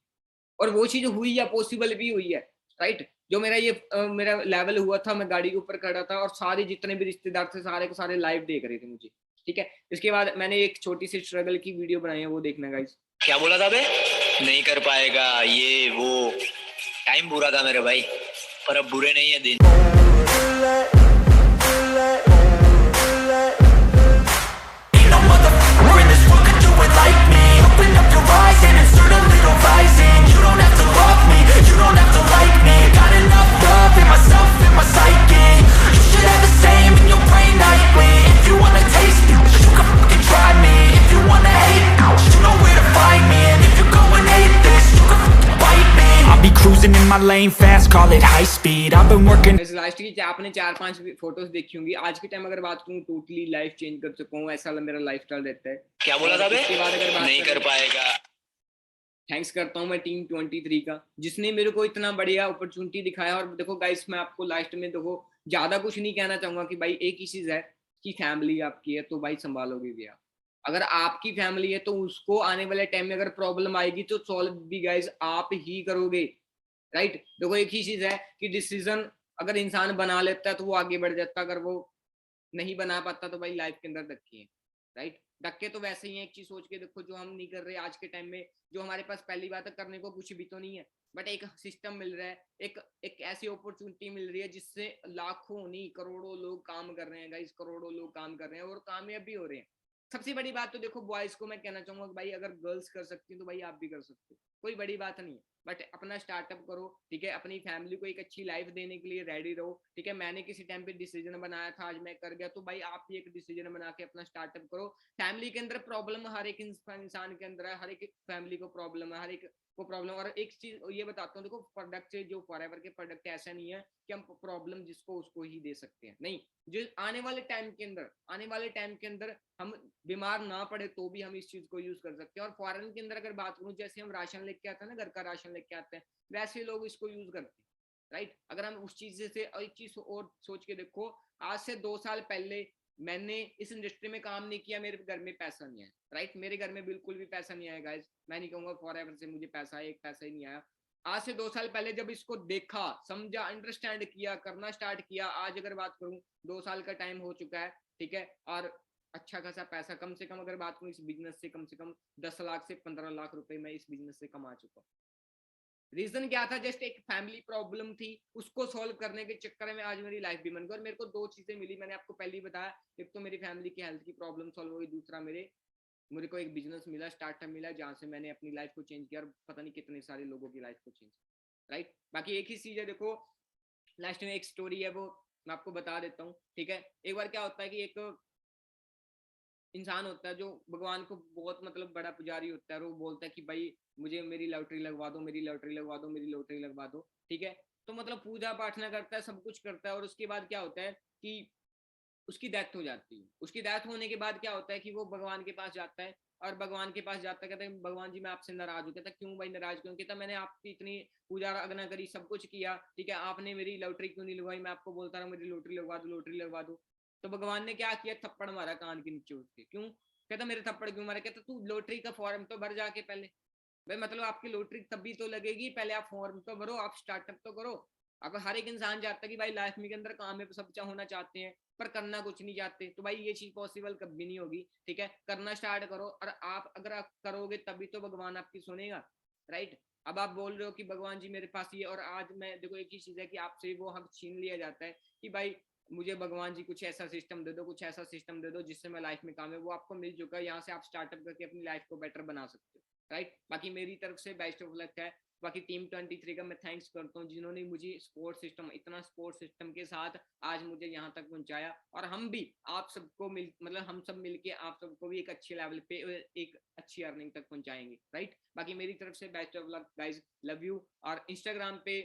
और वो चीज हुई या पॉसिबल भी हुई है, राइट। जो मेरा ये मेरा लेवल हुआ था, मैं गाड़ी के ऊपर खड़ा था और सारे जितने भी रिश्तेदार थे, सारे के सारे लाइव देख रहे थे मुझे, ठीक है। इसके बाद मैंने एक छोटी सी स्ट्रगल की वीडियो बनाई है, वो देखना गाइस। क्या बोला था बे? नहीं कर पाएगा, ये वो टाइम बुरा था मेरे भाई, पर अब बुरे नहीं है दिन। Cruising in my lane fast, call it high speed. I've been working. Last की आपने 4-5 फोटोज देखी होंगी। आज के टाइम अगर बात करूं, टोटली लाइफ चेंज कर चुका हूं, ऐसा मेरा लाइफस्टाइल रहता है। क्या बोला था बे? इसके बाद अगर बात नहीं कर पाएगा। थैंक्स करता हूं मैं टीम 23 का, जिसने मेरे को इतना बढ़िया अपॉर्चुनिटी दिखाया। और देखो गाइस, मैं आपको लास्ट में देखो ज्यादा कुछ नहीं कहना चाहूंगा कि भाई एक ही चीज है कि फैमिली आपकी है तो भाई संभालोगे भी आप। अगर आपकी फैमिली है तो उसको आने वाले टाइम में अगर प्रॉब्लम आएगी तो सॉल्व भी गाइस आप ही करोगे, राइट। देखो एक ही चीज है कि डिसीजन अगर इंसान बना लेता है तो वो आगे बढ़ जाता है, अगर वो नहीं बना पाता तो भाई लाइफ के अंदर धक्के हैं, राइट। धक्के तो वैसे ही हैं, एक चीज सोच के देखो, जो हम नहीं कर रहे आज के टाइम में, जो हमारे पास पहली बात है करने को कुछ भी तो नहीं है, बट एक सिस्टम मिल रहा है, एक ऐसी अपॉर्चुनिटी मिल रही है जिससे लाखों नहीं करोड़ों लोग काम कर रहे हैं गाइस, करोड़ों लोग काम कर रहे हैं और कामयाब भी हो रहे हैं। सबसे बड़ी बात तो देखो, बॉयज को मैं कहना चाहूंगा कि भाई अगर गर्ल्स कर सकती है तो भाई आप भी कर सकते हो, कोई बड़ी बात नहीं है। बट अपना स्टार्टअप करो, ठीक है, अपनी फैमिली को एक अच्छी लाइफ देने के लिए रेडी रहो, ठीक है। मैंने किसी टाइम पे डिसीजन बनाया था, आज मैं कर गया, तो भाई आप भी एक डिसीजन बना के अपना स्टार्टअप करो। फैमिली के अंदर प्रॉब्लम हर एक इंसान के अंदर है, हर एक फैमिली को प्रॉब्लम है, हर एक को प्रॉब्लम। और एक चीज ये बताता हूँ, देखो प्रोडक्ट जो फॉरएवर के प्रोडक्ट ऐसा नहीं है कि हम प्रॉब्लम जिसको उसको ही दे सकते हैं, नहीं। जो आने वाले टाइम के अंदर हम बीमार ना पड़े तो भी हम इस चीज को यूज कर सकते हैं। और फॉरेन के अंदर अगर बात करूं, जैसे हम राशन लेके आते हैं ना, घर का राशन लेके आते हैं, वैसे लोग इसको यूज करते हैं, राइट। अगर हम उस चीज से एक चीज और सोच के देखो, आज से 2 साल पहले मैंने इस इंडस्ट्री में काम नहीं किया, मेरे घर में पैसा नहीं है, राइट। मेरे घर में बिल्कुल भी पैसा नहीं आया गाइस, मैं नहीं कहूंगा फॉरएवर से मुझे पैसा है, एक पैसा ही नहीं आया। आज से 2 साल पहले जब इसको देखा, समझा, अंडरस्टैंड किया, करना स्टार्ट किया, आज अगर बात करूं 2 साल का टाइम हो चुका है, ठीक है, और अच्छा खासा पैसा, कम से कम अगर बात करूं इस बिजनेस से, कम 10 लाख से 15 लाख रुपए मैं इस बिजनेस से कमा चुका हूं। रीजन क्या था? जस्ट एक फैमिली प्रॉब्लम थी, उसको सॉल्व करने के चक्कर में आज मेरी लाइफ भी बन गई। और मेरे को 2 चीजें मिली, मैंने आपको पहले ही बताया, एक तो मेरी फैमिली की हेल्थ की प्रॉब्लम सॉल्व हुई, दूसरा मेरे को एक बिजनेस मिला, स्टार्टअप मिला, जहां से मैंने अपनी लाइफ को चेंज किया और पता नहीं कितने सारे लोगों की लाइफ को चेंज किया, राइट। बाकी एक ही चीज है, देखो लास्ट में एक स्टोरी है, वो मैं आपको बता देता हूँ, ठीक है। एक बार क्या होता है कि एक इंसान होता है जो भगवान को बहुत मतलब बड़ा पुजारी होता है, और वो बोलता है कि भाई मुझे मेरी लॉटरी लगवा दो, मेरी लॉटरी लगवा दो, मेरी लॉटरी लगवा दो, ठीक है। तो मतलब पूजा पाठना करता है, सब कुछ करता है, और उसके बाद क्या होता है कि उसकी डेथ हो जाती है। उसकी डेथ होने के बाद क्या होता है कि वो भगवान के पास जाता है, और भगवान के पास जाता है, कहता है भगवान जी मैं आपसे नाराज हूँ। कहता क्यों भाई नाराज क्यों? कहता मैंने आपकी इतनी पूजा अर्चना करी, सब कुछ किया, ठीक है, आपने मेरी लॉटरी क्यों नहीं लगवाई? मैं आपको बोलता रहा मेरी लॉटरी लगवा दो, लॉटरी लगवा दो। तो भगवान ने क्या किया? थप्पड़ मारा कान के नीचे उसके। क्यों? कहता मेरे थप्पड़ क्यों मारा? कहता तू लॉटरी का फॉर्म तो भर जाके पहले। भाई मतलब आपकी लॉटरी तभी तो लगेगी, पहले आप फॉर्म तो भरो, आप स्टार्टअप तो करो। अब हर एक इंसान चाहता है कि भाई लाइफ में के अंदर काम में सब होना चाहते हैं, पर करना कुछ नहीं चाहते। तो भाई ये चीज पॉसिबल कभी नहीं होगी, ठीक है। करना स्टार्ट करो, और आप अगर आप करोगे तभी तो भगवान आपकी सुनेगा, राइट। अब आप बोल रहे हो कि भगवान जी मेरे पास ये, और आज मैं देखो एक ही चीज है कि आपसे वो हक छीन लिया जाता है कि भाई मुझे भगवान जी कुछ ऐसा सिस्टम दे दो, कुछ ऐसा सिस्टम दे दो जिससे मैं लाइफ में काम है, वो आपको मिल चुका है। यहाँ से आप स्टार्टअप करके अपनी लाइफ को बेटर बना सकते हो, राइट। बाकी मेरी तरफ से बेस्ट ऑफ लक है। बाकी टीम 23 का मैं थैंक्स करता हूँ जिन्होंने मुझे स्पोर्ट सिस्टम, इतना स्पोर्ट सिस्टम के साथ आज मुझे यहाँ तक पहुंचाया, और हम भी आप सबको मतलब हम सब मिलके आप सबको भी एक अच्छे लेवल पे एक अच्छी अर्निंग तक पहुंचाएंगे, राइट। बाकी मेरी तरफ से best of luck guys, love you. और इंस्टाग्राम पे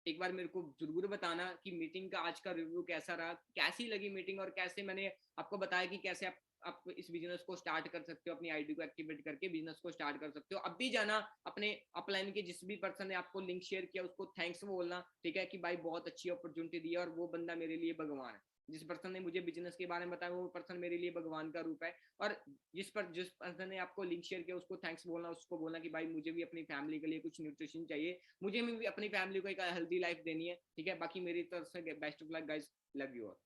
एक बार मेरे को जरूर बताना कि मीटिंग का आज का रिव्यू कैसा रहा, कैसी लगी मीटिंग, और कैसे मैंने आपको बताया कि कैसे आप इस बिजनेस को स्टार्ट कर सकते हो, अपनी आईडी को एक्टिवेट करके बिजनेस को स्टार्ट कर सकते हो। अब भी जाना अपने अपलाइन के जिस भी पर्सन ने आपको लिंक शेयर किया उसको थैंक्स बोलना, ठीक है, कि भाई बहुत अच्छी अपॉर्चुनिटी दी है, और वो बंदा मेरे लिए भगवान है। जिस पर्सन ने मुझे बिजनेस के बारे में बताया वो पर्सन मेरे लिए भगवान का रूप है। और जिस पर्सन ने आपको लिंक शेयर किया उसको थैंक्स बोलना, उसको बोलना कि भाई मुझे भी अपनी फैमिली के लिए कुछ न्यूट्रिशन चाहिए, मुझे भी अपनी फैमिली को एक हेल्दी लाइफ देनी है, ठीक है। बाकी मेरी तरफ से best of luck guys, love you all.